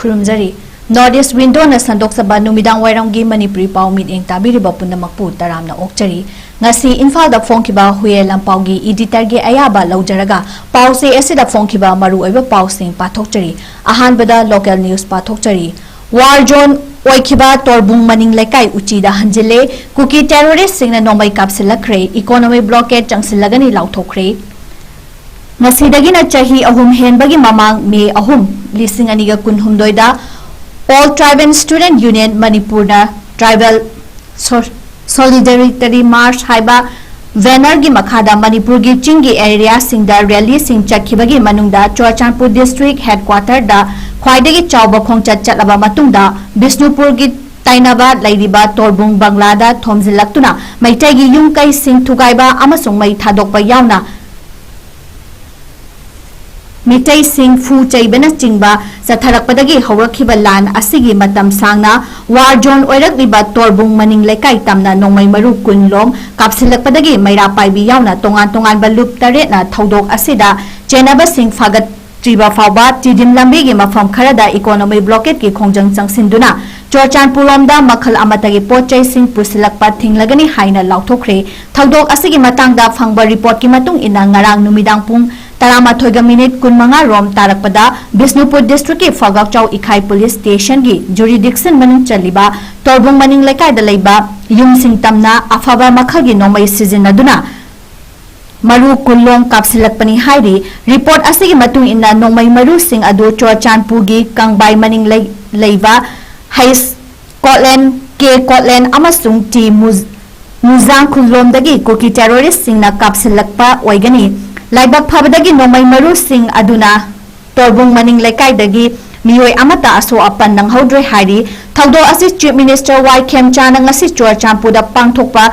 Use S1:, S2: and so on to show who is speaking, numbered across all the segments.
S1: खुरुमजरी north window न संदोक्सबा नुमिदांग वायरंगी मणिपुरी पाव meeting ताबिरिबा पुनमकपु तरामना ओक्चरी ngasi Imphal da phongkiba huye lampaugi editor gi ayaba lawjaraga pause asida phongkiba maru oiba pausing pathokchari ahanbada local news pathokchari war zone oikiba torbung maning lekai uchida hanjile kuki terrorist singna nomai kapsilakre economy blockade changsilagani lauthokre ngasidagina chahi ahum henbagi mamang me ahum lising aniga kunhumdoida all tribal student union manipurna tribal solidarity march haiba banner gi makhada manipur gi chingi area singda rally sing chakhibagi manungda Churachandpur district headquarter da khwaidagi chawba khongchat chatlaba matungda Bishnupur gi tainaba laidiba torbung bangla da thomjilaktuna maitai gi yumkai sing thugaiba amasung mai thadokpa yauna mitai sing fu chaibana chingba satharakpadagi hawrakhiba lan asigi matam sangna war zone oirakliba torbung maning lekai tamna nongmai maru kunlom kapsilakpadagi maira paibi yauna tongan tongan balup taret na thodok asida chenaba sing fagat triba fawba tidim lambi gi mafam kharada economy blockade ki khongjang changsinduna Churachandpuromda makhal amatagi pochai sing pusilakpa thinglagani haina lauthokre thodok asigi matangda phangba report ki matung ina ngarang numidang pung Taramathoiga minute kunmanga rom tarakpada Bishnupur district ki Fagakchau Ikhai police station gi jurisdiction manung chaliba torbung maning lekai da leiba yumsing tamna afaba makhagi nomai sizinaduna maru kullong kapsilakpani hairi report asigi matung inna nomai maru sing adu Churachandpur gi Kangbai maning leiba High Scotland 𝐶𝐤𝐸𝐿 amasung T Muzang kullomdagi koki terrorist singna kapsilakpa oigani Laibak phabadagi nomai maru sing aduna torbung maning lekai dagi miyoi amata aso apan nang haudre hari thaudo asi chief minister 𝐻𝐸𝐯𝐿𝐸 nang asi Churachandpur da pangthokpa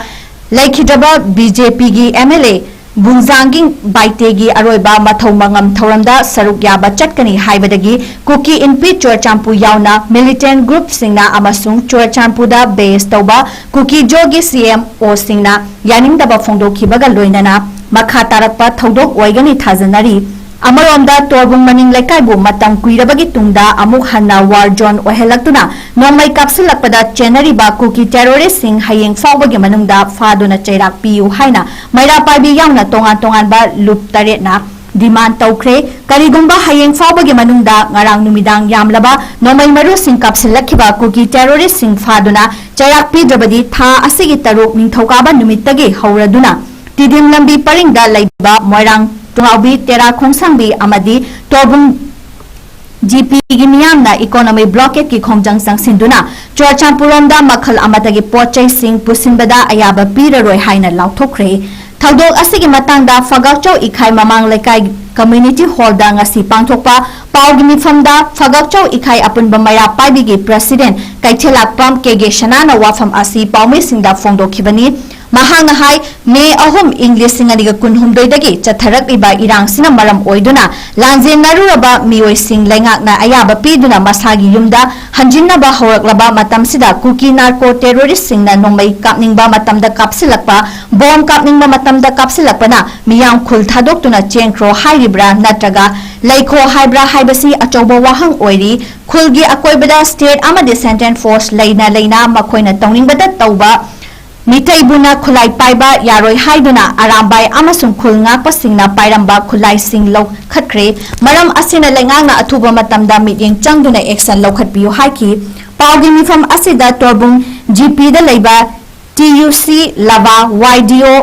S1: laikhidaba BJP gi MLA Bungzanging baitegi aroiba mathau mangam thoramda saruk yaba chatkani haibadagi kuki inpi Churachandpur yauna militant group singna amasung Churachandpur da base tauba kuki jogi CMO singna yaningdaba phongdokhibaga loinana makha tarakpa thodok oigani thajanari amaromda torbung maning lekaibu matam kuirabagi tungda amuk hanna war zone ohelaktuna nomai kapsilakpada chenariba kuki terrorist sing hayeng fawbagi manungda faduna chairak piu haina maira paibi yauna tongan tongan ba lup taretna demand tawkre karigumba hayeng fawbagi manungda ngarang numidang yamlaba nomai maru sing kapsilakhiba kuki terrorist sing faduna chairak pidrabadi tha asigi taruk ningthokaba numittagi hauraduna Tidim lambi paringda laiba moirang tungaubi tera khongsangbi amadi torbung GP gi miyamna economy blockade ki khongjang sangsinduna Churachandpuromda makhal amatagi pochai sing pusinbada ayaba piraroi haina lauthokre thodok asigi matangda Fagakchau Ikhai mamang lekai community hall da ngasi pangthokpa pawgi mifamda Fagakchau Ikhai apunba maira paibi gi president 𝐶𝐤𝐸𝐸 KG Shanana wafam asi pawmi singda phongdokhibani Mahang hai me ahum English singani kunhumdoi dagi chatharak iba irang sina maram oiduna lanjen naruraba mioi sing lengak na ayaba piduna masagi yumda hanjinna ba horaklaba matam sida kuki narco terrorist singna nomai kapningba matamda kapsilakpa bomb kapningba matamda kapsilakpana miyang khul thadoktuna chengkro hairibra natraga laikho haibra haibasi achauba wahang oiri khulgi akoibada state amadi central force leina makoina tawningbada tawba Mitai buna khulai paiba yaroi haiduna arambai amasung khul ngakpa singna pairamba khulai sing lo khatkre maram asina lengangna athuba matamda mityeng changduna action lo khatpiu haiki pawgi mifam asida torbung GP da leiba TUC lava YDO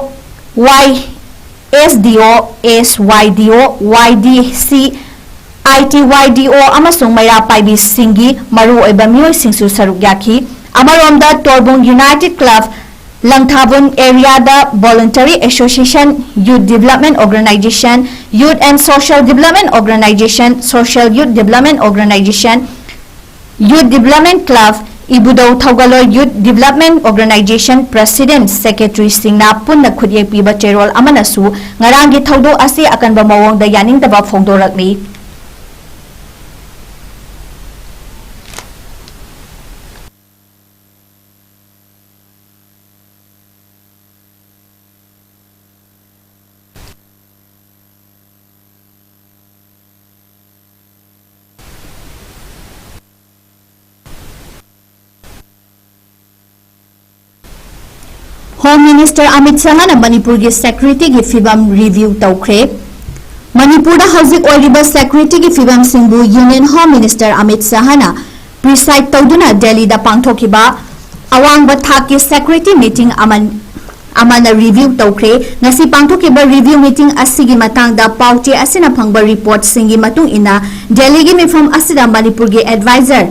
S1: YSDO SYDO YDC ITYDO amasung maira paibi singi maru oiba mioi singsu saruk yaki amaromda torbung United Club Langthabun area da voluntary association youth development organization youth and social development organization social youth development organization youth development club ibudau thogalo youth development organization president secretary singna punna khudye piba cherol amanasu ngarangi thodo asi akanba mawongda yaningdaba phongdorakni Home Minister Amit Shahana Manipur की security की film review तौखरे Manipur दा हौजिक ओइरिबा security की फिल्म सिंबु Union Home Minister Amit Shahana preside तौदुना Delhi दा पांगथोकिबा अवांग बथाक की security meeting amana review तौखरे ngasi पांगथोकिबा review meeting asigi matang da pauche asina phangba report singi matung ina Delhi gi mifam asida Manipur gi advisor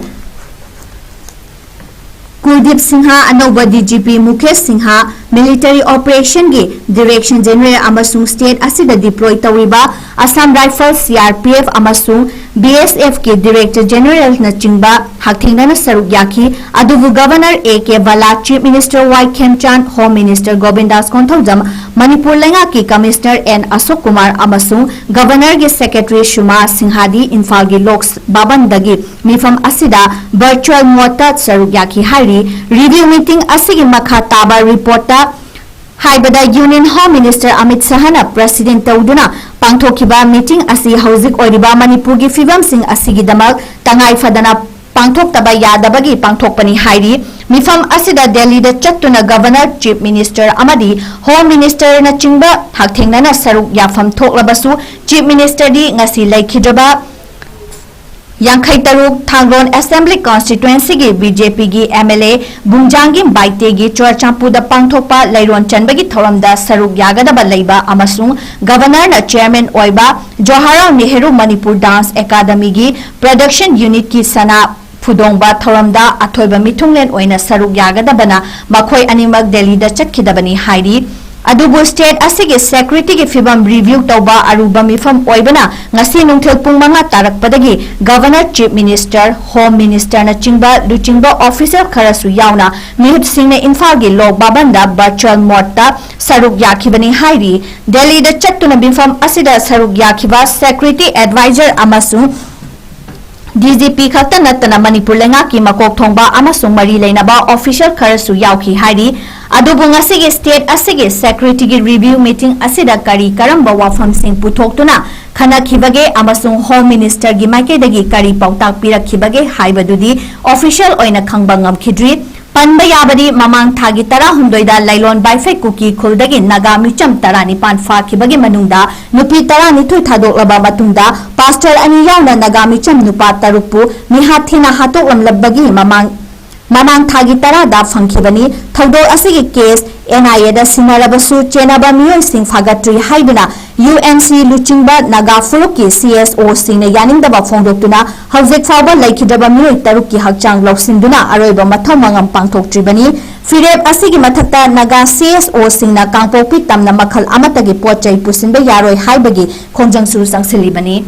S1: Kuldeep Sinha अनौबा DGP Mukesh Sinha military operation की direction general अमसुंग state असिदा deploy तौरिबा Assam rifle CRPF अमसुंग BSF के director general नचिंबा हकथिंगना सरुक याखी अदुबु governor A K. Bala chief minister Y Khemchand home minister Govindas Konthoujam Manipur लेंगा की कमिश्नर एन अशोक कुमार अमसुंग गवर्नर के सेक्रेटरी शुमा सिंहादी इम्फाल की लोक बाबनदगी मिफम असिदा वर्चुअल मोड सरुक याखी हाइरी रिव्यू मीटिंग असिगी मखा ताबा रिपोर्ट हाइबदा यूनियन होम मिनिस्टर अमित शाहना प्रेसिडेंट तौदुना पांगथोकिबा मीटिंग असि हौजिक ओइरिबा मणिपुर की फिल्म सिंह असिगी दमक तंगाई फदना पांगथोक्तबा यादबगी पांगथोकपनी हाइरी मिफम असिदा दिल्ली दा चत्तुना गवर्नर चीफ मिनिस्टर अमदी होम मिनिस्टर न चिंबा हकथेंगना सरुक याफम थोकलबसु चीफ मिनिस्टर दी ngasi लैखिद्रबा यांखै तरुक थांगरोन असेंबली कॉन्स्टिट्युएंसी की बीजेपी की एमएलए बुंजांगी बाइटे की चोरचांपुदा पांगथोपा लैरोन चनबगी थौरमदा सरुक यागदबा लैबा अमसुंग गवर्नर न चेयरमैन ओइबा जवाहरलाल नेहरू मणिपुर डांस एकेडमी की प्रोडक्शन यूनिट की सना फुदोंबा थौरमदा अथोइबा मिथुंगलेन ओइना सरुक यागदबना मखोय अनिमक दिल्ली दा चटखिदबनी हाइरी अदुबु स्टेट असिगे सेक्रेटरी की फिल्म रिव्यू तौबा अरुबा मिफम ओइबना ngasi nungthel pung manga tarakpadagi governor chief minister home minister न चिंबा लुचिंबा ऑफिसर खरसु यावना मिहुत सिंह ने इम्फाल की लोक बाबंदा वर्चुअल मोड सरुक याखिबनी हाइरी दिल्ली दा चत्तुना बिफम असिदा सरुक याखिबा सेक्रेटरी एडवाइजर अमसु डीजीपी खत्ता नत्तना मणिपुर लेंगा की मकोक थोंबा अमसुंग मरी लेनबा ऑफिशियल खरसु यावखी हाइरी अदुबु ngasiगे स्टेट असिगे सेक्रेटरी की रिव्यू मीटिंग असिदा करी करंबा वाफम सिंह पुथोक्तुना खनाखिबगे अमसुंग होम मिनिस्टर की माइकेदगी करी पाउताक पिरखिबगे हाइबदुदी ऑफिशियल ओइना खंगबा ngamkhidri पंबा याबदी ममांग थागी 18 लैलोन बाइफे कुकी खुलदगी नागा मिचम 19 फाखिबगे मनुंगदा नुपी 12 थादोक्लबा मतुंगदा पास्टर अनि यावना नागा मिचम नुपा तरुपु मिहाथिना हातोक्लमलबगी ममांग थागी 10 फंखिबनी थौदो असिगी केस NIA दा सिनारबसु चेनाबा मियोय सिंह फागट्री हाइबना UNC लुचिंबा नागा फुरुक की CSO सिंह ने यानिंगदबा फोंदोक्तुना हौजिक फावबा लैखिद्रबा मियोय तरुक की हकचांग लौसिंदुना अरोइबा मथौ मंगम पांगथोक्ट्रिबनी फिरेब असिगी मथक्ता नागा CSO सिंह ना कांगपोपी तमना मखल अमतगी पोचै पुसिनबा यारोय हाइबगी खोंजंगसु संगसिलिबनी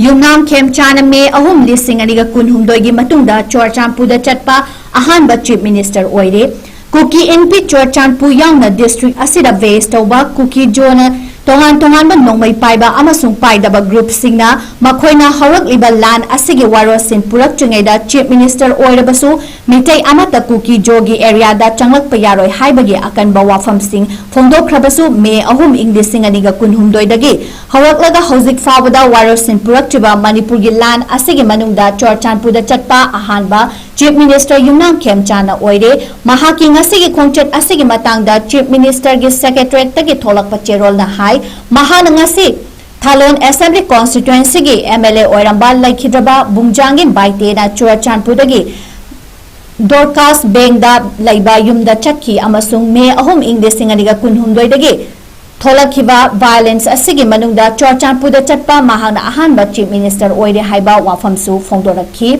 S1: यूमनाम खेमचान में अहुम लिसिंग अनिगा कुनहुमदोगी मतुंगदा चोरचांपुदा चटपा अहानबा चीफ मिनिस्टर ओइरे कुकी एनपी चोरचांपु यांगना डिस्ट्रिक्ट असिदा वेस्ट तौबा कुकी जोना तोहान तोहान नोंमै पाइबा अमसुंग पाइदबा ग्रुप सिंगना मखोइना हौरकलिबा लान असिगे वारोसिन पुरक्ट्रिङैदा चीफ मिनिस्टर ओइरबसु मिटै अमता कुकी जोगी एरियादा चंगलकपा यारोय हाइबगे अकनबा वाफम सिंग फोंदोखरबसु मे 3 इंग्लिसिंग अनिगा कुनहुमदोइदगी हौरकलगा हौजिक फावदा वारोसिन पुरक्ट्रिबा मणिपुर गी लान असिगे मनुंगदा चोरचांपुदा चटपा अहानबा चीफ मिनिस्टर यूमनाम खेमचाना ओइरे महाकी ngasiगी खोंचट असिगे मतंगदा चीफ मिनिस्टर गी सेक्रेटरीट तगी थोलकपा चेरोलना हाई महान ngasi थालोन असेंबली कॉन्स्टिट्युएंसी की एमएलए ओइरंबा लैखिद्रबा बुंजांगी बाइतेना चोरचांपुदगी डोरकास बेंगदा लैबा युमदा चटकी अमसुंग मे 3 इंग्लिसिंग अनिगा कुनहुमदोइदगी थोलखिबा वायलेंस असिगी मनुंगदा चोरचांपुदा चटपा महान अहानबा चीफ मिनिस्टर ओइरे हाइबा वाफमसु फोंदोरखी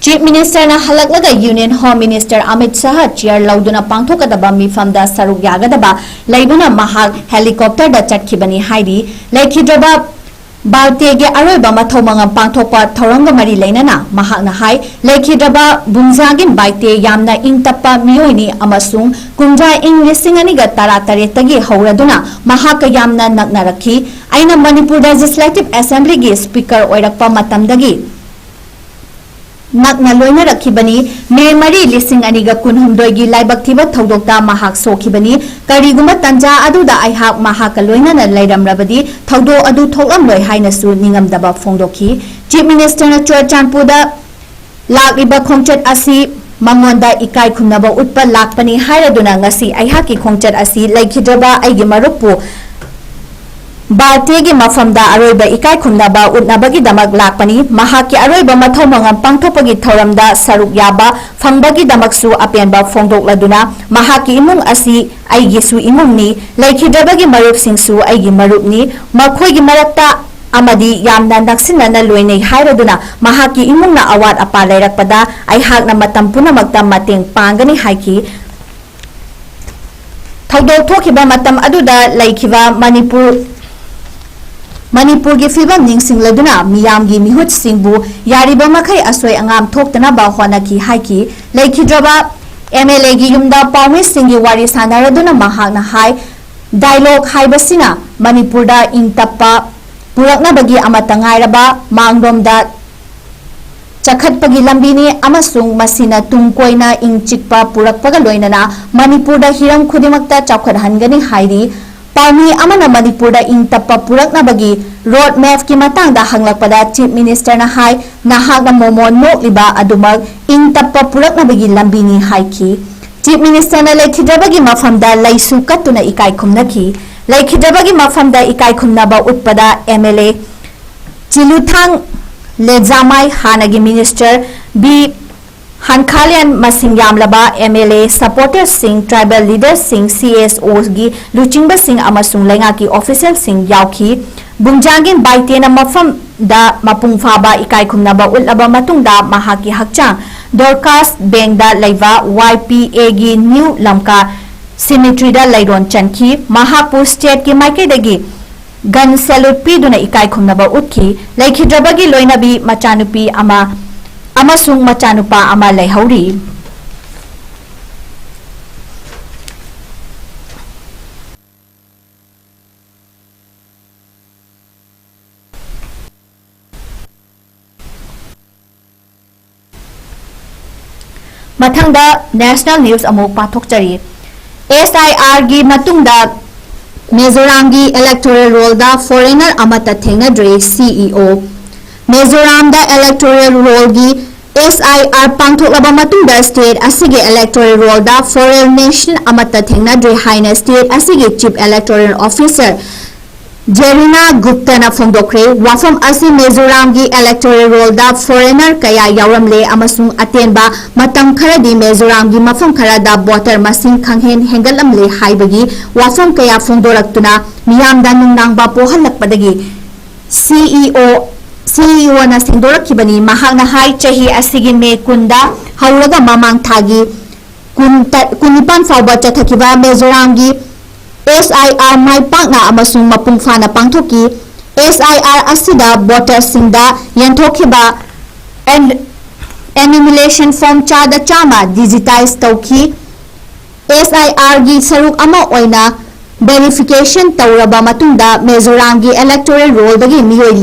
S1: चीफ मिनिस्टर ना हलकलगा union home minister Amit Shah chair लौदुना पांगथोकदबा मिफमदा सरुक यागदबा लैबना महाक हेलीकॉप्टर दा चटखिबनी हाइरी लैखिद्रबा ꯕꯥꯜꯇꯦꯒꯤ ꯑꯔꯣꯏꯕ ꯃꯊꯧ ꯃꯉꯝ ꯄꯥꯡꯊꯣꯛꯄ ꯊꯧꯔꯝꯒ ꯃꯔꯤ ꯂꯩꯅꯅ ꯃꯍꯥꯛꯅ ꯍꯥꯏ ꯂꯩꯈꯤꯗ꯭ꯔꯕ ꯕꯨꯡꯖꯥꯒꯤꯟ ꯕꯥꯏꯇꯦ ꯌꯥꯝꯅ ꯏꯪꯇꯞꯄ ꯃꯤꯑꯣꯏꯅꯤ ꯑꯃꯁꯨꯡ ꯀꯨꯝꯖꯥ ꯏꯪ 2018ꯗꯒꯤ ꯍꯧꯔꯗꯨꯅ ꯃꯍꯥꯛꯀ ꯌꯥꯝꯅ ꯅꯛꯅꯔꯛꯈꯤ꯫ ꯑꯩꯅ ꯃꯅꯤꯄꯨꯔ ꯂꯦꯖꯤꯁꯂꯦꯇꯤꯚ ꯑꯦꯁꯦꯝꯕ꯭ꯂꯤꯒꯤ ꯁ꯭ꯄꯤꯀꯔ ꯑꯣꯏꯔꯛꯄ ꯃꯇꯝꯗꯒꯤ ꯅꯛꯅ ꯂꯣꯏꯅꯔꯛꯈꯤꯕꯅꯤ꯫ ꯃꯦ 4, 2018ꯒꯤ ꯂꯥꯏꯕꯛ ꯊꯤꯕ ꯊꯧꯗꯣꯛꯇ ꯃꯍꯥꯛ ꯁꯣꯛꯈꯤꯕꯅꯤ꯫ ꯀꯔꯤꯒꯨꯝꯕ ꯇꯟꯖꯥ ꯑꯗꯨꯗ ꯑꯩꯍꯥꯛ ꯃꯍꯥꯛꯀ ꯂꯣꯏꯅꯅ ꯂꯩꯔꯝꯂꯕꯗꯤ ꯊꯧꯗꯣꯛ ꯑꯗꯨ ꯊꯣꯛꯂꯝꯂꯣꯏ ꯍꯥꯏꯅꯁꯨ ꯅꯤꯡꯉꯝꯗꯕ ꯐꯣꯡꯗꯣꯛꯈꯤ꯫ ꯆꯤꯐ ꯃꯤꯅꯤꯁꯇꯔꯅ ꯆꯨꯔꯆꯥꯟꯄꯨꯔꯗ ꯂꯥꯛꯂꯤꯕ ꯈꯣꯡꯆꯠ ꯑꯁꯤ ꯃꯉꯣꯟꯗ ꯏꯀꯥꯏ ꯈꯨꯝꯅꯕ ꯎꯠꯄ ꯂꯥꯛꯄꯅꯤ ꯍꯥꯏꯔꯗꯨꯅ ꯉꯁꯤ ꯑꯩꯍꯥꯛꯀꯤ ꯈꯣꯡꯆꯠ ꯑꯁꯤ ꯂꯩꯈꯤꯗ꯭ꯔꯕ ꯑꯩꯒꯤ ꯃꯔꯨꯞꯄꯨ ꯕꯥꯜꯇꯦꯒꯤ ꯃꯐꯝꯗ ꯑꯔꯣꯏꯕ ꯏꯀꯥꯏ ꯈꯨꯝꯅꯕ ꯎꯠꯅꯕꯒꯤꯗꯃꯛ ꯂꯥꯛꯄꯅꯤ꯫ ꯃꯍꯥꯛꯀꯤ ꯑꯔꯣꯏꯕ ꯃꯊꯧ ꯃꯉꯝ ꯄꯥꯡꯊꯣꯛꯄꯒꯤ ꯊꯧꯔꯝꯗ ꯁꯔꯨꯛ ꯌꯥꯕ ꯐꯪꯕꯒꯤꯗꯃꯛꯁꯨ ꯑꯄꯦꯟꯕ ꯐꯣꯡꯗꯣꯛꯂꯗꯨꯅ ꯃꯍꯥꯛꯀꯤ ꯏꯃꯨꯡ ꯑꯁꯤ ꯑꯩꯒꯤꯁꯨ ꯏꯃꯨꯡꯅꯤ, ꯂꯩꯈꯤꯗ꯭ꯔꯕꯒꯤ ꯃꯔꯨꯞꯁꯤꯡꯁꯨ ꯑꯩꯒꯤ ꯃꯔꯨꯞꯅꯤ, ꯃꯈꯣꯏꯒꯤ ꯃꯔꯛꯇ ꯑꯃꯗꯤ ꯌꯥꯝꯅ ꯅꯛꯁꯤꯟꯅꯅ ꯂꯣꯏꯅꯩ ꯍꯥꯏꯔꯗꯨꯅ ꯃꯍꯥꯛꯀꯤ ꯏꯃꯨꯡꯅ ꯑꯋꯥꯠ ꯑꯄꯥ ꯂꯩꯔꯛꯄꯗ ꯑꯩꯍꯥꯛꯅ ꯃꯇꯝ ꯄꯨꯝꯅꯃꯛꯇ ꯃꯇꯦꯡ ꯄꯥꯡꯒꯅꯤ ꯍꯥꯏꯈꯤ꯫ ꯊꯧꯗꯣꯛ ꯊꯣꯛꯈꯤꯕ ꯃꯇꯝ ꯑꯗꯨꯗ ꯂꯩꯈꯤꯕ ꯃꯅꯤꯄꯨꯔꯒꯤ ꯐꯤꯚꯝ ꯅꯤꯡꯁꯤꯡꯂꯗꯨꯅ ꯃꯤꯌꯥꯝꯒꯤ ꯃꯤꯍꯨꯠꯁꯤꯡꯕꯨ ꯌꯥꯔꯤꯕꯃꯈꯩ ꯑꯁꯣꯏ ꯑꯉꯥꯝ ꯊꯣꯛꯇꯅꯕ ꯍꯣꯠꯅꯈꯤ ꯍꯥꯏꯈꯤ꯫ ꯂꯩꯈꯤꯗ꯭ꯔꯕ MLAꯒꯤ ꯌꯨꯝꯗ ꯄꯥꯎꯃꯤꯁꯤꯡꯒꯤ ꯋꯥꯔꯤ ꯁꯥꯅꯔꯗꯨꯅ ꯃꯍꯥꯛꯅ ꯍꯥꯏ ꯗꯥꯏꯂꯣꯒ ꯍꯥꯏꯕꯁꯤꯅ ꯃꯅꯤꯄꯨꯔꯗ ꯏꯪꯇꯞꯄ ꯄꯨꯔꯛꯅꯕꯒꯤ ꯑꯃꯠꯇ ꯉꯥꯏꯔꯕ ꯃꯥꯡꯂꯣꯝꯗ ꯆꯈꯠꯄꯒꯤ ꯂꯝꯕꯤꯅꯤ ꯑꯃꯁꯨꯡ ꯃꯁꯤꯅ ꯇꯨꯡ ꯀꯣꯏꯅ ꯏꯪ ꯆꯤꯛꯄ ꯄꯨꯔꯛꯄꯒ ꯂꯣꯏꯅꯅ ꯃꯅꯤꯄꯨꯔꯗ ꯍꯤꯔꯝ ꯈꯨꯗꯤꯡꯃꯛꯇ ꯆꯥꯎꯈꯠꯍꯟꯒꯅꯤ ꯍꯥꯏꯔꯤ꯫ ꯄꯥꯎꯃꯤ ꯑꯃꯅ ꯃꯅꯤꯄꯨꯔꯗ ꯏꯪꯇꯞꯄ ꯄꯨꯔꯛꯅꯕꯒꯤ ꯔꯣꯗ ꯃꯦꯞꯀꯤ ꯃꯇꯥꯡꯗ ꯍꯪꯂꯛꯄꯗ ꯆꯤꯐ ꯃꯤꯅꯤꯁꯇꯔꯅ ꯍꯥꯏ ꯅꯍꯥꯛꯅ ꯃꯣꯃꯣ ꯅꯣꯛꯂꯤꯕ ꯑꯗꯨꯃꯛ ꯏꯪꯇꯞꯄ ꯄꯨꯔꯛꯅꯕꯒꯤ ꯂꯝꯕꯤꯅꯤ ꯍꯥꯏꯈꯤ꯫ ꯆꯤꯐ ꯃꯤꯅꯤꯁꯇꯔꯅ ꯂꯩꯈꯤꯗ꯭ꯔꯕꯒꯤ ꯃꯐꯝꯗ ꯂꯩꯁꯨ ꯀꯠꯇꯨꯅ ꯏꯀꯥꯏ ꯈꯨꯝꯅꯈꯤ꯫ ꯂꯩꯈꯤꯗ꯭ꯔꯕꯒꯤ ꯃꯐꯝꯗ ꯏꯀꯥꯏ ꯈꯨꯝꯅꯕ ꯎꯠꯄꯗ MLA ꯆꯤꯂꯨꯊꯥꯡ ꯍꯥꯟꯅꯒꯤ ꯃꯤꯅꯤꯁꯇꯔ ꯕꯤ ꯍꯟꯈꯥꯂꯤꯌꯟ, ꯃꯁꯤꯡ ꯌꯥꯝꯂꯕ MLA ꯁꯄꯣꯔꯇꯔꯁꯤꯡ, ꯇ꯭ꯔꯥꯏꯕꯦꯜ ꯂꯤꯗꯔꯁꯤꯡ, CSOꯒꯤ ꯂꯨꯆꯤꯡꯕꯁꯤꯡ ꯑꯃꯁꯨꯡ ꯂꯩꯉꯥꯛꯀꯤ ꯑꯣꯐꯤꯁꯤꯌꯦꯜꯁꯤꯡ ꯌꯥꯎꯈꯤ꯫ ꯕꯨꯡꯖꯥꯒꯤꯟ ꯕꯥꯏꯇꯦꯅ ꯃꯐꯝꯗ ꯃꯄꯨꯡ ꯐꯥꯕ ꯏꯀꯥꯏ ꯈꯨꯝꯅꯕ ꯎꯠꯂꯕ ꯃꯇꯨꯡꯗ ꯃꯍꯥꯛꯀꯤ ꯍꯛꯆꯥꯡ ꯗꯣꯔꯀꯥꯁ ꯕꯦꯡꯗ ꯂꯩꯕ YPAꯒꯤ ꯅ꯭ꯌꯨ ꯂꯝꯀꯥ ꯁꯤꯃꯤꯇ꯭ꯔꯤꯗ ꯂꯩꯔꯣꯟ ꯆꯟꯈꯤ꯫ ꯃꯍꯥꯛꯄꯨ ꯁ꯭ꯇꯦꯠꯀꯤ ꯃꯥꯏꯀꯩꯗꯒꯤ ꯒꯟ ꯁꯦꯂꯨꯠ ꯄꯤꯗꯨꯅ ꯏꯀꯥꯏ ꯈꯨꯝꯅꯕ ꯎꯠꯈꯤ꯫ ꯂꯩꯈꯤꯗ꯭ꯔꯕꯒꯤ ꯂꯣꯏꯅꯕꯤ ꯃꯆꯥꯅꯨꯄꯤ ꯑꯃ ꯑꯃꯁꯨꯡ ꯃꯆꯥꯅꯨꯄꯥ ꯑꯃ ꯂꯩꯍꯧꯔꯤ꯫ ꯃꯊꯪꯗ ꯅꯦꯁꯅꯦꯜ ꯅ꯭ꯌꯨꯁ ꯑꯃꯨꯛ ꯄꯥꯊꯣꯛꯆꯔꯤ꯫ SIRꯒꯤ ꯃꯇꯨꯡꯗ ꯃꯤꯖꯣꯔꯥꯝꯒꯤ ꯏꯂꯦꯛꯇꯣꯔꯦꯜ ꯔꯣꯜꯗ ꯐꯣꯔꯦꯅꯔ ꯑꯃꯠꯇ ꯊꯦꯡꯅꯗ꯭ꯔꯤ CEO ꯃꯤꯖꯣꯔꯥꯝꯗ ꯏꯂꯦꯛꯇꯣꯔꯦꯜ ꯔꯣꯜꯒꯤ SIR ꯄꯥꯡꯊꯣꯛꯂꯕ ꯃꯇꯨꯡꯗ ꯁ꯭ꯇꯦꯠ ꯑꯁꯤꯒꯤ ꯏꯂꯦꯛꯇꯣꯔꯦꯜ ꯔꯣꯜꯗ ꯐꯣꯔꯦꯟ ꯅꯦꯁꯟ ꯑꯃꯠꯇ ꯊꯦꯡꯅꯗ꯭ꯔꯤ ꯍꯥꯏꯅ ꯁ꯭ꯇꯦꯠ ꯑꯁꯤꯒꯤ ꯆꯤꯐ ꯏꯂꯦꯛꯇꯣꯔꯦꯜ ꯑꯣꯐꯤꯁꯥꯔ ꯖꯦꯔꯤꯅꯥ ꯒꯨꯞꯇꯥꯅ ꯐꯣꯡꯗꯣꯛꯈ꯭ꯔꯦ꯫ ꯋꯥꯐꯝ ꯑꯁꯤ ꯃꯤꯖꯣꯔꯥꯝꯒꯤ ꯏꯂꯦꯛꯇꯣꯔꯦꯜ ꯔꯣꯜꯗ ꯐꯣꯔꯦꯅꯔ ꯀꯌꯥ ꯌꯥꯎꯔꯝꯂꯦ ꯑꯃꯁꯨꯡ ꯑꯇꯦꯟꯕ ꯃꯇꯝ ꯈꯔꯗꯤ ꯃꯤꯖꯣꯔꯥꯝꯒꯤ ꯃꯐꯝ ꯈꯔꯗ ꯚꯣꯇꯔ ꯃꯁꯤꯡ ꯈꯪꯍꯦꯟ ꯍꯦꯟꯒꯠꯂꯝꯂꯦ ꯍꯥꯏꯕꯒꯤ ꯋꯥꯐꯝ ꯀꯌꯥ ꯐꯣꯡꯗꯣꯔꯛꯇꯨꯅ ꯃꯤꯌꯥꯝꯗ ꯅꯨꯡꯅꯥꯡꯕ ꯄꯣꯛꯍꯜꯂꯛꯄꯗꯒꯤ CEOꯅ ꯁꯦꯡꯗꯣꯔꯛꯈꯤꯕꯅꯤ꯫ ꯃꯍꯥꯛꯅ ꯍꯥꯏ ꯆꯍꯤ ꯑꯁꯤꯒꯤ ꯃꯦ 10ꯗ ꯍꯧꯔꯒ ꯃꯃꯥꯡ ꯊꯥꯒꯤ 19 ꯐꯥꯎꯕ ꯆꯠꯊꯈꯤꯕ ꯃꯤꯖꯣꯔꯥꯝꯒꯤ SIR ꯃꯥꯏ ꯄꯥꯛꯅ ꯑꯃꯁꯨꯡ ꯃꯄꯨꯡ ꯐꯥꯅ ꯄꯥꯡꯊꯣꯛꯈꯤ꯫ SIR ꯑꯁꯤꯗ ꯚꯣꯇꯔꯁꯤꯡꯗ ꯌꯦꯟꯊꯣꯛꯈꯤꯕ ꯑꯦꯅꯨꯃꯤꯂꯦꯁꯟ ꯐꯣꯔꯝ 100% ꯗꯤꯖꯤꯇꯥꯏꯖ ꯇꯧꯈꯤ꯫ SIRꯒꯤ ꯁꯔꯨꯛ ꯑꯃ ꯑꯣꯏꯅ ꯚꯦꯔꯤꯐꯤꯀꯦꯁꯟ ꯇꯧꯔꯕ ꯃꯇꯨꯡꯗ ꯃꯤꯖꯣꯔꯥꯝꯒꯤ ꯏꯂꯦꯛꯇꯣꯔꯦꯜ ꯔꯣꯜꯗꯒꯤ ꯃꯤꯑꯣꯏ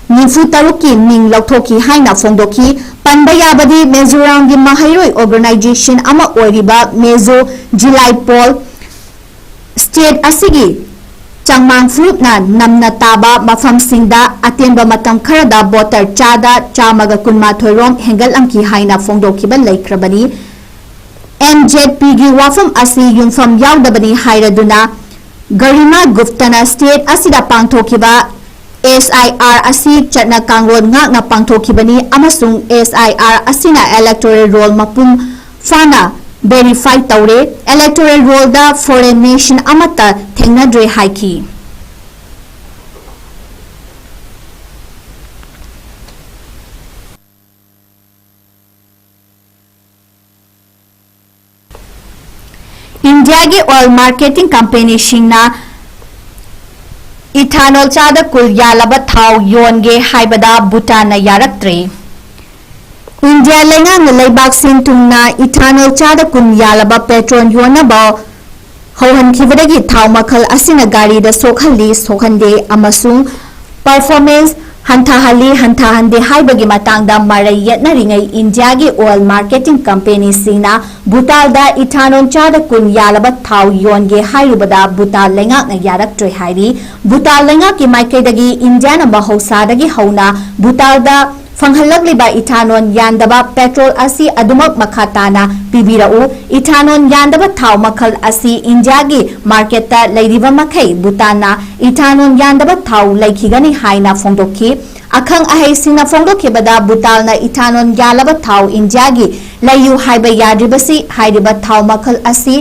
S1: 93,000ꯀꯤ ꯃꯤꯡ ꯂꯧꯊꯣꯛꯈꯤ ꯍꯥꯏꯅ ꯐꯣꯡꯗꯣꯛꯈꯤ꯫ ꯄꯟꯕ ꯌꯥꯕꯗꯤ ꯃꯤꯖꯣꯔꯥꯝꯒꯤ ꯃꯍꯩꯔꯣꯏ ꯑꯣꯔꯒꯅꯥꯏꯖꯦꯁꯟ ꯑꯃ ꯑꯣꯏꯔꯤꯕ ꯃꯦꯖꯣ ꯖꯤꯂꯥꯏ ꯄꯣꯜ ꯁ꯭ꯇꯦꯠ ꯑꯁꯤꯒꯤ ꯆꯥꯡꯃꯥꯡ ꯐꯨꯔꯨꯞꯅ ꯅꯝꯅ ꯇꯥꯕ ꯃꯐꯝꯁꯤꯡꯗ ꯑꯇꯦꯟꯕ ꯃꯇꯝ ꯈꯔꯗ ꯚꯣꯇꯔ ꯆꯥꯗ 112 ꯔꯣꯝ ꯍꯦꯟꯒꯠꯂꯝꯈꯤ ꯍꯥꯏꯅ ꯐꯣꯡꯗꯣꯛꯈꯤꯕ ꯂꯩꯈ꯭ꯔꯕꯅꯤ꯫ MZPꯒꯤ ꯋꯥꯐꯝ ꯑꯁꯤ ꯌꯨꯝꯐꯝ ꯌꯥꯎꯗꯕꯅꯤ ꯍꯥꯏꯔꯗꯨꯅ ꯒꯔꯤꯃꯥ ꯒꯨꯞꯇꯥꯅ ꯁ꯭ꯇꯦꯠ ꯑꯁꯤꯗ ꯄꯥꯡꯊꯣꯛꯈꯤꯕ SIR ꯑꯁꯤ ꯆꯠꯅ ꯀꯥꯡꯂꯣꯟ ꯉꯥꯛꯅ ꯄꯥꯡꯊꯣꯛꯈꯤꯕꯅꯤ ꯑꯃꯁꯨꯡ SIR ꯑꯁꯤꯅ ꯏꯂꯦꯛꯇꯣꯔꯦꯜ ꯔꯣꯜ ꯃꯄꯨꯡ ꯐꯥꯅ ꯚꯦꯔꯤꯐꯥꯏ ꯇꯧꯔꯦ꯫ ꯏꯂꯦꯛꯇꯣꯔꯦꯜ ꯔꯣꯜꯗ ꯐꯣꯔꯦꯟ ꯅꯦꯁꯟ ꯑꯃꯠꯇ ꯊꯦꯡꯅꯗ꯭ꯔꯦ ꯍꯥꯏꯈꯤ꯫ ꯏꯟꯗꯤꯌꯥꯒꯤ ꯑꯣꯏꯜ ꯃꯥꯔꯀꯦꯇꯤꯡ ꯀꯝꯄꯦꯅꯤꯁꯤꯡꯅ इथानोल चाद कुल यालबा थाव योनगे हाइबदा भूटान यारक्ट्रे इंडिया लेंगांग लेबाक सिन तुंगना इथानोल चाद कुल यालबा पेट्रोल योनबा हौहनखिबदगी थाव मखल असिना गाड़ी दा सोखल्ली सोखंदे अमसुंग परफॉर्मेंस हंथाहली हंथाहंदे हाइबगी मातांगदा मरई यत्नरिंगै इंडिया की ऑयल मार्केटिंग कंपनी सिंगना भूटालदा इथानोल चाद कुन यालबा थाव योनगे हाइरुबदा भूटाल लेंगाकना यारक्ट्रे हाइरी भूटाल लेंगा की माइकैदगी इंडिया ना महौसादगी हौना भूटालदा फंगहलगलिबा इथानोल यानदबा पेट्रोल असी अदुमक मखा ताना पिबिराउ इथानोल यानदबा थाव मखल असी इंडिया की मार्केट लेरिबा मखै भूटानना इथानोल यानदबा थाव लेखिगनी हाइना फोंदोखी अखंग अहेसिंगना फोंदोखिबदा भूटालना इथानोल यालबा थाव इंडिया की लेयु हाइबा याद्रिबसी हाइरिबा थाव मखल असी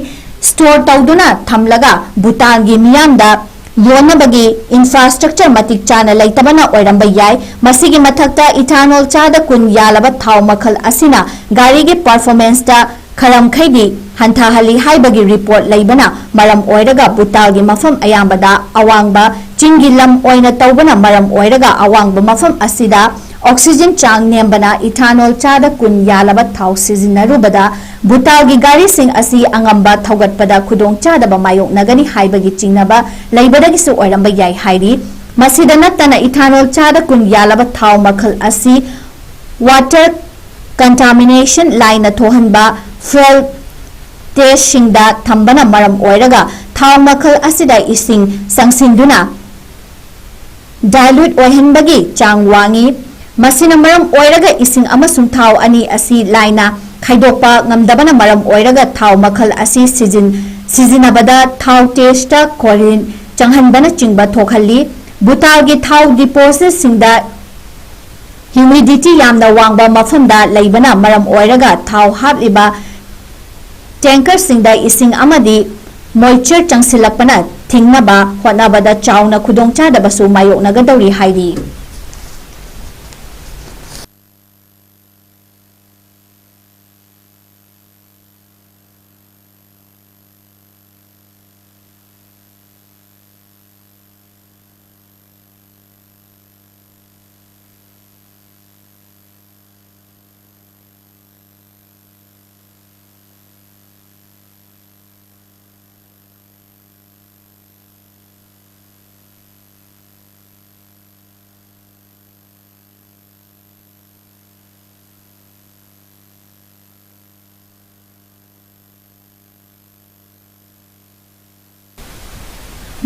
S1: स्टोर तौदुना थमलगा भूटान की मियामदा योनबगी इंफ्रास्ट्रक्चर मतिक चाना लेतबना ओइरंबा याय मसिगी मथक्ता इथानोल चाद कुन यालबा थाव मखल असिना गाड़ी के परफॉर्मेंस दा खरमखैदी हंथाहली हाइबगी रिपोर्ट लेबना मरम ओइरगा भूटालगी मफम अयामबदा अवांगबा चिंगी लम ओइना तौबना मरम ओइरगा अवांगबा मफम असिदा ऑक्सीजन चांग नेमबना इथानोल चाद कुन यालबा थाव सिजिनरुबदा भूटालगी गाड़ी सिंग असी अंगंबा थौगटपदा खुदोंग चादबा मायोक नगनी हाइबगी चिंगनबा लेबदगिसु ओइरंबा याय हाइरी मसिदा नत्तना इथानोल चाद कुन यालबा थाव मखल असी वाटर कंटामिनेशन लाइन थोहनबा फ्यूल टेस्ट सिंगदा थंबना मरम ओइरगा थाव मखल असिदा इसिंग संगसिंदुना डाइल्यूट ओइहनबगी चांग वांगी मसिना मरम ओइरगा इसिंग अमसुंग थाव अनी असी लाइना खाइदोपा ngамदबना मरम ओइरगा थाव मखल असी सिजिनबदा थाव टेस्टा कोरिन चंगहनबना चिंगबा थोखल्ली भूटालगी थाव डिपोजिट सिंगदा ह्यूमिडिटी यामना वांगबा मफमदा लेबना मरम ओइरगा थाव हाबलिबा टैंकर सिंगदा इसिंग अमदी मॉइस्चर चंगसिलकपना थिंगनबा होनबदा चावना खुदोंचादबसु मायोकनगदौरी हाइरी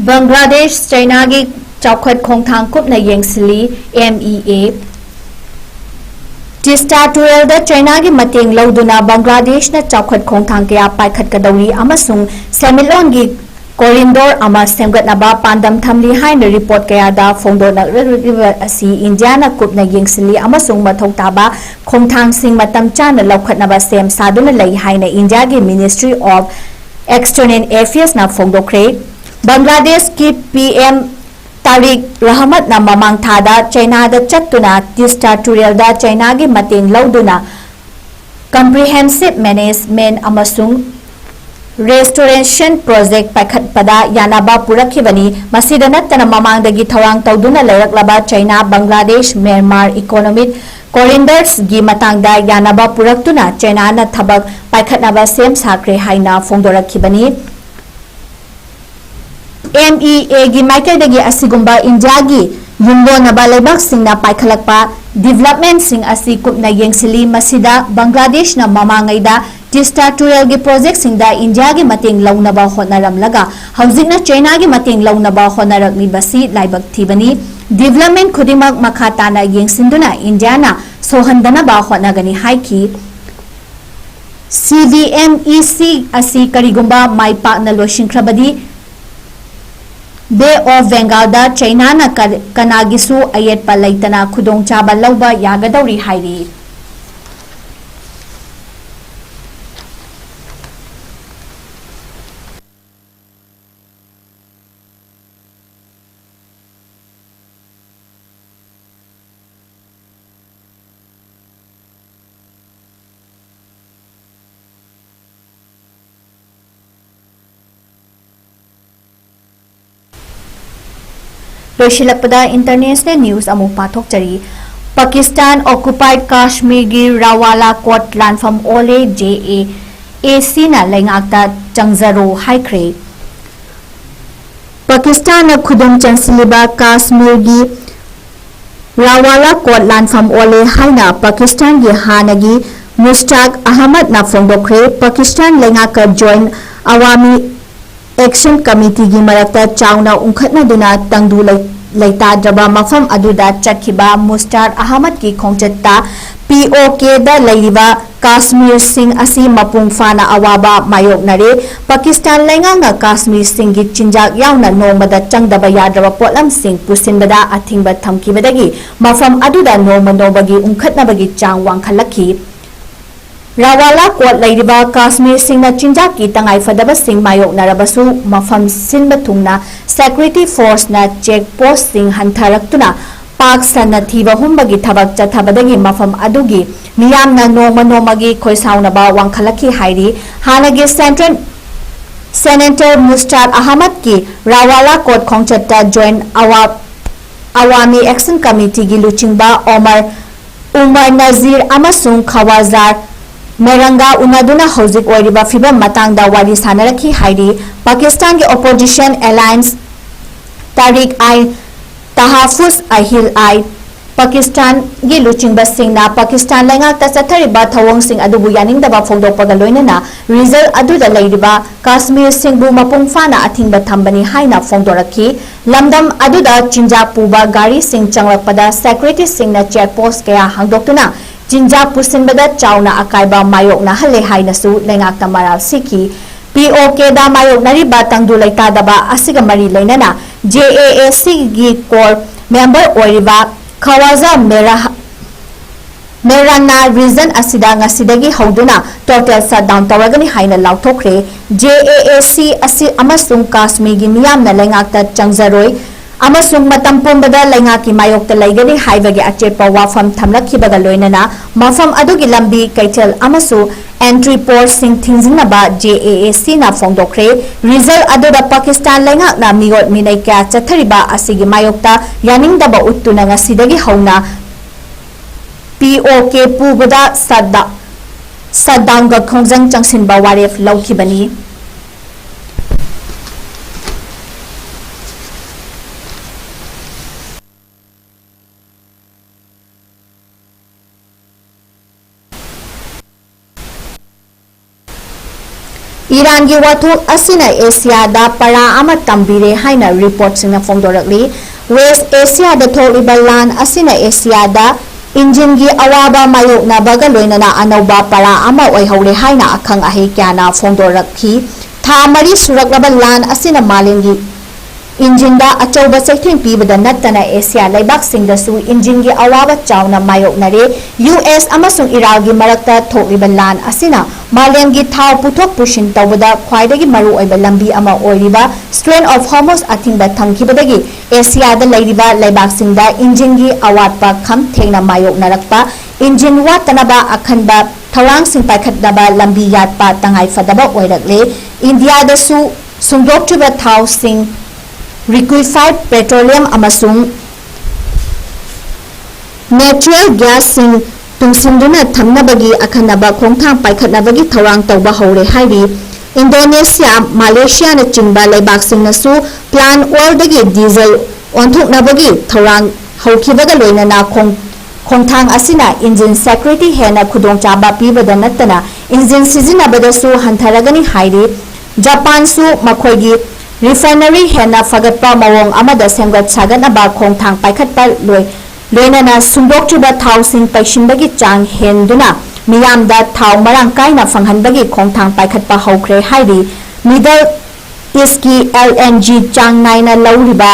S1: बांग्लादेश चाइना की चौखट खोंगथांग कुपना येंगसिली MEA टिस्टा टुरेल चाइना की मतेंग लौदुना बांग्लादेश ना चौखट खोंगथांग कया पाइखटकदौरी अमसुंग सेमिलोन की कोरिडोर अमा सेमगतनबा पांदम थमली हाइन रिपोर्ट कयादा फोंदोनररिबा असी इंडिया ना कुपना येंगसिली अमसुंग मथौ ताबा खोंगथांग सिंग मतम चाना लौखटनबा सेम सादुना लई हाइन इंडिया की मिनिस्ट्री ऑफ एक्सटर्नल अफेयर्स ना फोंदोख्रे बांग्लादेश की PM तारिक रहमत ना ममांग थादा चाइना दा चत्तुना टिस्टा टुरेल दा चाइना की मतेंग लौदुना कम्प्रिहेंसिव मैनेजमेंट अमसुंग रेस्टोरेशन प्रोजेक्ट पाइखटपदा यानाबा पुरखिबनी मसिदा नत्तना ममांगदगी थवांग तौदुना लेरक्लबा China Bangladesh Myanmar economic corridors की मतंगदा यानाबा पुरक्तुना चाइना ना थबक पाइखटनाबा सेम साख्रे हाइना फोंदोरखिबनी MEA की माइकैदगी असिगुंबा इंडिया की युंगलोनबा लेबाक सिंगना पाइखलकपा डेवलपमेंट सिंग असी कुपना येंगसिली मसिदा बांग्लादेश ना ममांगैदा टिस्टा टुरेल की प्रोजेक्ट सिंगदा इंडिया की मतेंग लौनबा होनरमलगा हौजिकना चाइना की मतेंग लौनबा होनरकलिबसी लाइबक थिबनी डेवलपमेंट खुदिमक मखा ताना येंगसिंदुना इंडिया ना सोहंदनबा होनगनी हाइकी CVMEC असी करिगुंबा माइपाकना लोशिंख्रबदी बे ऑफ बेंगाल चाइना ना कनागिसु अयेटपा लेतना खुदोंचाबा लौबा यागदौरी हाइरी लोइसिलकपदा इंटरनेशनल न्यूज अमुक पाथोकचरी पाकिस्तान ऑक्युपाइड कश्मीर की रावाला कोट लानफम ओले JAAC ना लेंगाक्ता चंगजरो हाइख्रे पाकिस्तान खुदम चंसिलिबा कश्मीर की रावाला कोट लानफम ओले हाइना पाकिस्तान की हानगी मुश्ताक अहमद ना फोंदोख्रे पाकिस्तान लेंगाका जॉइंट अवामी एक्शन कमिटी की मरक्ता चाउना उंखटनदुना तंगदु लैताद्रबा मफम अदुदा चटखिबा मुश्ताक अहमद की खोंचत्ता POK दा लैरिबा कश्मीर सिंह असी मपुंग फाना अवाबा मायोकनरे पाकिस्तान लेंगांगा कश्मीर सिंह की चिंजाक यावना नोंमदा चंगदबा याद्रबा पोलम सिंह पुसिनबदा अथिंगबा थमखिबदगी मफम अदुदा नोंमा नोबगी उंखटनबगी चांग वांखलखी रावाला कोट लैरिबा कश्मीर सिंह चिंजाक की तंगाई फदबा सिंह मायोकनरबसु मफम सिनबा थुंगना सिक्योरिटी फोर्स ना चेक पोस्ट सिंह हंथरक्तुना पाक सन्ना थीबा हुंबगी थबक चथबदगी मफम अदुगी मियामना नोंमा नोंमगी खोइसाउनबा वांखलखी हाइरी हानगी सेनेटर मुश्ताक अहमद की रावाला कोट खोंचत्ता जॉइंट अवामी एक्शन कमिटी की लुचिंगबा उमर नजीर अमसुंग खवाजार मेरंगा उनादुना हौजिक ओइरिबा फिबम मतंगदा वारी सानरखी हाइरी पाकिस्तान के ओपोजिशन अलायंस तारिक आई तहाफुज अहिल आई पाकिस्तान की लुचिंगबा सिंगना पाकिस्तान लेंगाक्ता चथरिबा थवोंग सिंग अदुबु यानिंगदबा फोंदोकपगा लोइनना रिजल्ट अदुदा लैरिबा कश्मीर सिंगबु मपुंग फाना अथिंगबा थंबनी हाइना फोंदोरखी लमदम अदुदा चिंजा पुबा गाड़ी सिंग चंगलकपदा सिक्योरिटी सिंगना चेक पोस्ट कया हांगदोक्तुना चिंजा पुसिनबदा चाउना अकाइबा मायोकना हले हाइनसु लेंगाक्ता मराल सिखी POK दा मायोकनरिबा तंगदु लैतादबा असिगा मरी लैनना JAAC की कोर मेंबर ओइरिबा खवाजा मेराना रीजन असिदा ngasiदगी हौदुना टोटल शटडाउन तवरगनी हाइना लाउथोख्रे JAAC असि अमसुंग कश्मीर की मियामना लेंगाक्ता चंगजरोय अमसुंग मतम पुंबदा लेंगाकी मायोक्ता लैगनी हाइबगे अचेपा वाफम थमलखिबगा लोइनना मफम अदुगी लंबी कैथल अमसु एंट्री पोर्ट सिंग थिंजिंगनबा JAAC ना फोंदोख्रे रिजल्ट अदुदा पाकिस्तान लेंगाकना मियोट मिनै क्या चथरिबा असिगी मायोक्ता यानिंगदबा उत्तुना ngasiदगी हौना POK पुबदा सदांग खोंजंग चंगसिनबा वारेफ लौखिबनी ईरान की वाथोक असिना एशियादा परा अमा तंबीरे हाइना रिपोर्ट सिंगना फोंदोरकली वेस्ट एशियादा थोलिबा लान असिना एशियादा इंजिन की अवाबा मायोकनाबगा लोइनना अनौबा परा अमा ओइहौरे हाइना अखंग अहे क्याना फोंदोरकही था मरी सुरकलबा लान असिना मालेंगी इंजिन दा अचौबा चैथें पीबदा नत्तना एशिया लैबाक सिंगदसु इंजिन की अवाबा चाउना मायोकनरे US अमसुंग इरान की मरक्ता थोलिबा लान असिना मालेम की थाव पुथोक पुशिन तौबदा ख्वाइदगी मरु ओइबा लंबी अमा ओइरिबा स्ट्रेन ऑफ हॉर्मुज अथिंगबा थमखिबदगी एशियादा लैरिबा लैबाक सिंगदा इंजिन की अवातपा खम थेंगना मायोकनरक्पा इंजिन वातनबा अखनबा थौरांग सिंग पाइखतनबा लंबी यातपा तंगाई फदबा ओइरकले इंडियादसु सुंदोक्ट्रिबा थाव सिंग लिक्विफाइड पेट्रोलियम अमसुंग नेचुरल गैस सिंग तुंगसिंदुना थमनबगी अखनबा खोंथांग पाइखतनबगी थौरांग तौबा हौरे हाइरी इंडोनेशिया मलेशिया न चिंबा लैबाक सिंगनसु प्लान ओइलदगी डीजल ओंथोकनबगी थौरांग हौखिबगा लोइनना खोंथांग असिना इंजिन सिक्योरिटी हेना खुदोंचाबा पीबदा नत्तना इंजिन सिजिनबदसु हंथरगनी हाइरी जापान सु मखोइगी रिफाइनरी हेना फगतपा मवोंग अमदा सेमगत सागनबा खोंथांग पाइखतपा लोइनना सुंदोक्ट्रिबा थाव सिंग पैशिनबगी चांग हेंदुना मियामदा थाव मरांग काइना फंगहनबगी खोंथांग पाइखतपा हौख्रे हाइरी मिडल ईस्ट की LNG चांग नाइना लौरिबा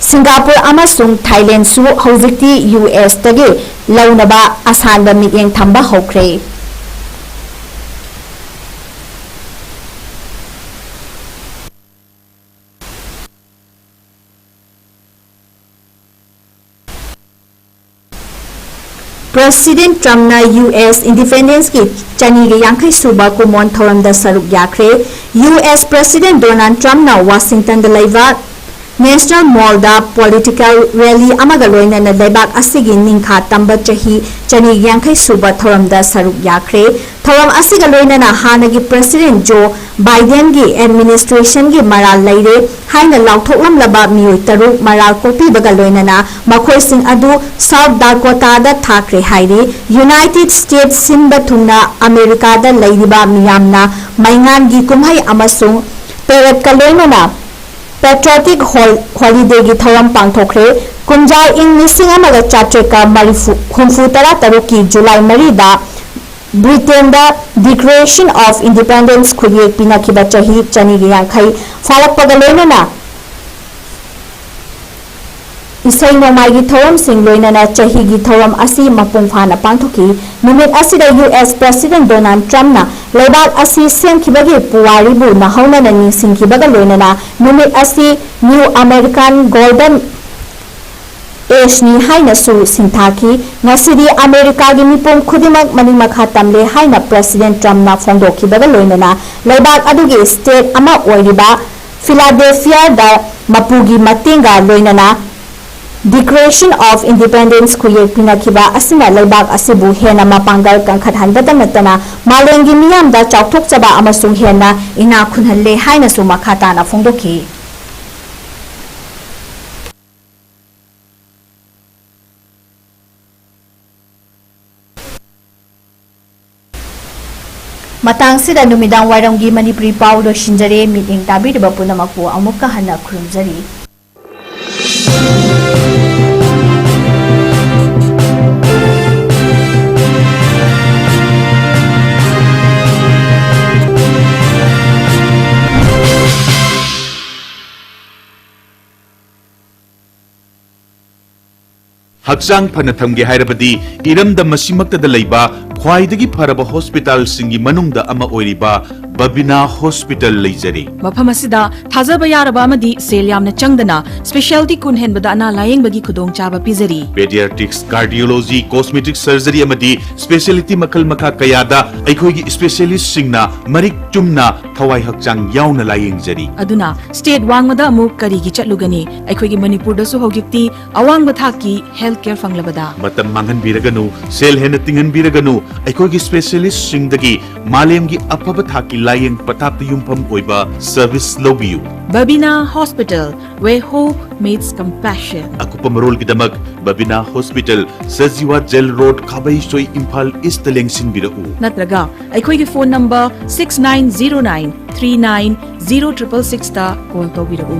S1: सिंगापुर अमसुंग थाईलैंड सु हौजिक्ति US तगे लौनबा असानबा मियेंग थंबा हौख्रे प्रेसिडेंट ट्रम्प ना US इंडिपेंडेंस की चनीगे यांखै सुबा कुमोन थौरम दा सरुक याख्रे US प्रेसिडेंट डोनाल्ड ट्रम्प ना वाशिंगटन दा लैबा National Mall da political rally amaga loinana leibak asigi ningkha tamba chahi chani yankai suba thoram da saruk yakre thoram asiga loinana hanagi President Joe Biden gi administration gi maral leire haina lauthoklam laba mioi taruk maral kopi baga loinana makhoi sing adu South Dakota da thakre hairi United States simba thungna America da leiriba miyamna maingan gi kumhai amasung parade ka loinana Patriotic Holiday gi thoram pangthokre kumjai ing lising amaga chatreka marifu tara taruki July marida Britain da Declaration of Independence khuyek pinakiba chahi chani gi yankhai falakpaga loinana isai nomai gi thoram sing loinana chahi gi thoram asi mapung phana pangthoki numit asida US President Donald Trump na leibak asi semkhibagi puwari bu na hauna na ningsingkibaga loinana numit asi New American Golden Age ni haina su singthaki ngasidi America gi mipum khudimak maningmakha tamle haina President Trump na phongdokhibaga loinana leibak adugi state ama oiriba Philadelphia da mapugi matinga loinana Declaration of Independence khuyek pinakiba asina leibak asibu hena mapangal kankhathanbada natana malengi miyamda chauthokchaba amasung hena ina khunhalle haina su makhata na phongdokhi matang sida numidang wairanggi manipuri paulo shinjare meeting tabiriba punamaku amukka hana khurumjari
S2: Hakchang phana thamge hairabadi iramda masimakta da leiba khwaidagi pharaba hospital singi manungda ama oiriba Babina Hospital leijari
S3: mafam asida thajaba yaraba amadi sel yamna changdana specialty kun henbada ana layeng bagi khudong chaba pizari
S2: pediatrics cardiology cosmetic surgery amadi specialty makal makha kayada aikhogi specialist singna marik chumna thawai hakchang yauna layeng jari
S3: aduna state wangmada amu kari gi chatlugani aikhogi manipur da su hogikti awangba thaki health care fanglabada
S2: matam mangan biraganu sel hena tingan biraganu aikhogi specialist singdagi malemgi apaba thaki layeng patapta yumpham oiba service lobiyu
S3: Babina Hospital where hope meets compassion
S2: akupa marol gidamak Babina Hospital Sajiwa Jail Road Khabaisoi Imphal East lengsin birau
S3: natraga aikhogi phone number 6909390666 ta call tawbirau